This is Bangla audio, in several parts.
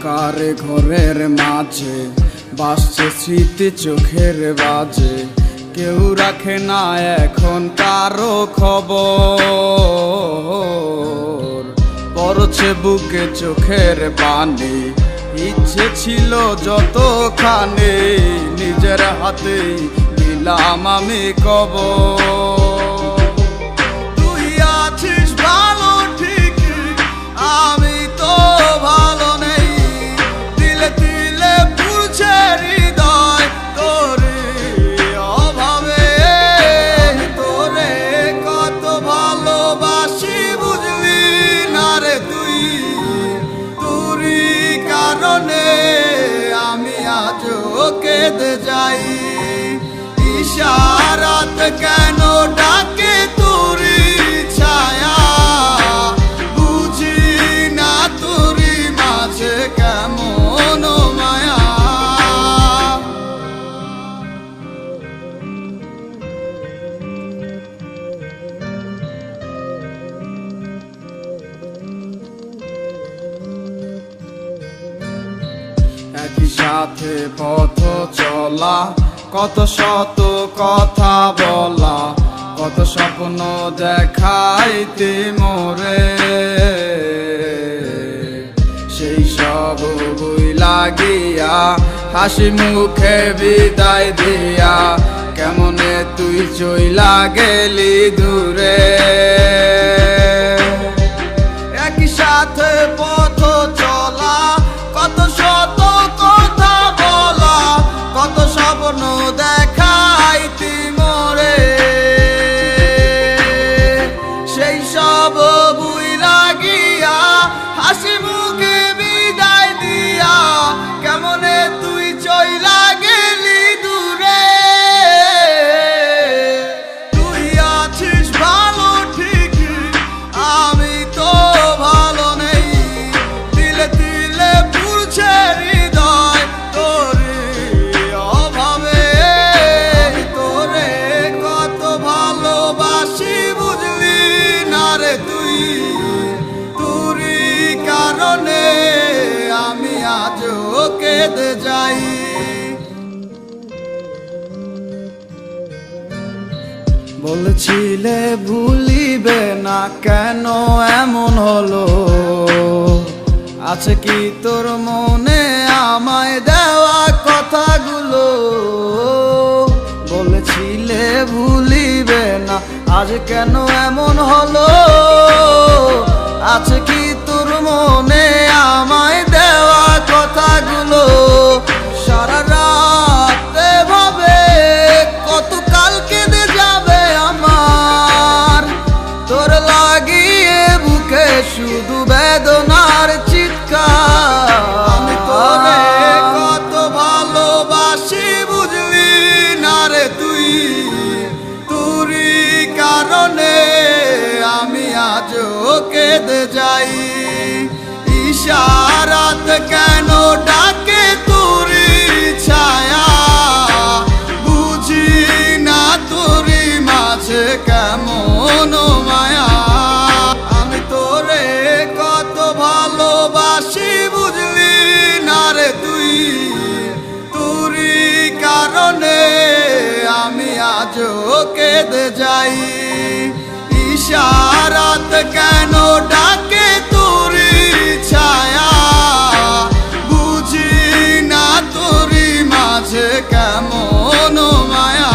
অন্ধকার ঘরের মাঝে বাসছে স্মৃতি চোখের বাজে, কেউ রাখে না এখন কারো খবর। পড়ছে বুকে চোখের পানি, ইচ্ছে ছিল যতখানি, নিজের হাতেই দিলাম আমি কবর। তুই আছিস ভালো ঠিক, আমি তো ভালো নেই, দিলে দিলে পুড়ছে হৃদয় তোর অভাবে। তোরে কত ভালোবাসি বুঝলি না রে তুই, তোরই কারণে আমি আজও কেঁদে যাই। ইশারাত কেন ডাকে তোরই ছায়া, বুঝি না তোরই মাঝে কেমন মায়া। একই সাথে পথ চলা, কত শত কথা বলা, কত স্বপ্ন দেখাইতে মোরে, সেই সব ভুইলা গিয়া হাসি মুখে বিদায় দিয়া, কেমনে তুই চইলা গেলি দূরে। একই সাথে পথ চলা, কত শত কথা বলা, কত স্বপ্ন দেখাইতি মোরে, সেই সব ভুইলা গিয়া হাসি মুখে বিদায় দিয়া, কেমনে তুই চইলা গেলি দূরে। তুই আছিস ভালো ঠিক, আমি তো ভালো নেই, দিলে দিলে পুড়ছে হৃদয় তোর অভাবে। তোরে কত ভালোবাসি বুঝলি না রে তুই, তোরই কারণে আমি আজও কেঁদে যাই। বলছিলে ভুলিবে না, কেন এমন হলো? আছে কি তোর মনে আমায় দেওয়া কথাগুলো? বলেছিলে ভুলিবে না, আজ কেন এমন হলো? আছে কি তোর মনে আমায় দেওয়া কথাগুলো? সারা রাত ভাবে কত কাল কেঁদে যাবে আমার, তোর লাগিয়ে বুকে শুধু বেদনার চিৎকার। আমি তোরে কত ভালোবাসি বুঝলি না রে তুই, তোরই কারণে আমি আজও কেঁদে যাই। ইশারাত কেন ডাকে তোরই ছায়া, বুঝি না তোরই মাঝে কেমন মায়া। আমি তোরে কত ভালোবাসি বুঝলি না রে তুই, তোরই কারণে আমি আজও কেঁদে যাই। ইশারাত কেন ডাকে তোরই ছায়া, বুঝি না তোরই মাঝে কেমন মায়া।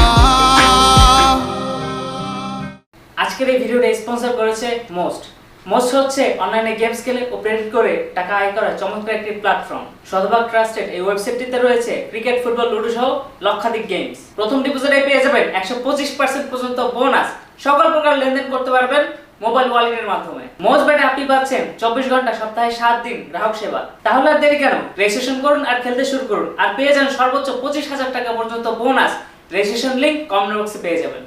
আজকের এই ভিডিওটা স্পন্সর করেছে মোস্ট। মোস্ট হচ্ছে অনলাইনে গেমস খেলে ও প্রেরিত করে টাকা আয় করার চমৎকার একটি প্ল্যাটফর্ম। শতভাগ ট্রাস্টেড এই ওয়েবসাইটটিতে রয়েছে ক্রিকেট, ফুটবল, লুডো সহ লক্ষাধিক গেমস। প্রথম ডিপোজিটে পেয়ে যাবেন 125% পর্যন্ত বোনাস। সকল প্রকার লেনদেন করতে পারবেন মোবাইল ওয়ালেটের মাধ্যমে। মোস্ট ব্যাটে আপনি পাচ্ছেন 24 ঘন্টা সপ্তাহে 7 দিন গ্রাহক সেবা। তাহলে আর দেরি কেন, রেজিস্ট্রেশন করুন আর খেলতে শুরু করুন, আর পেয়ে যান সর্বোচ্চ 25,000 টাকা পর্যন্ত বোনাস। রেজিস্ট্রেশন লিংক কমেন্ট বক্সে পেয়ে যাবেন।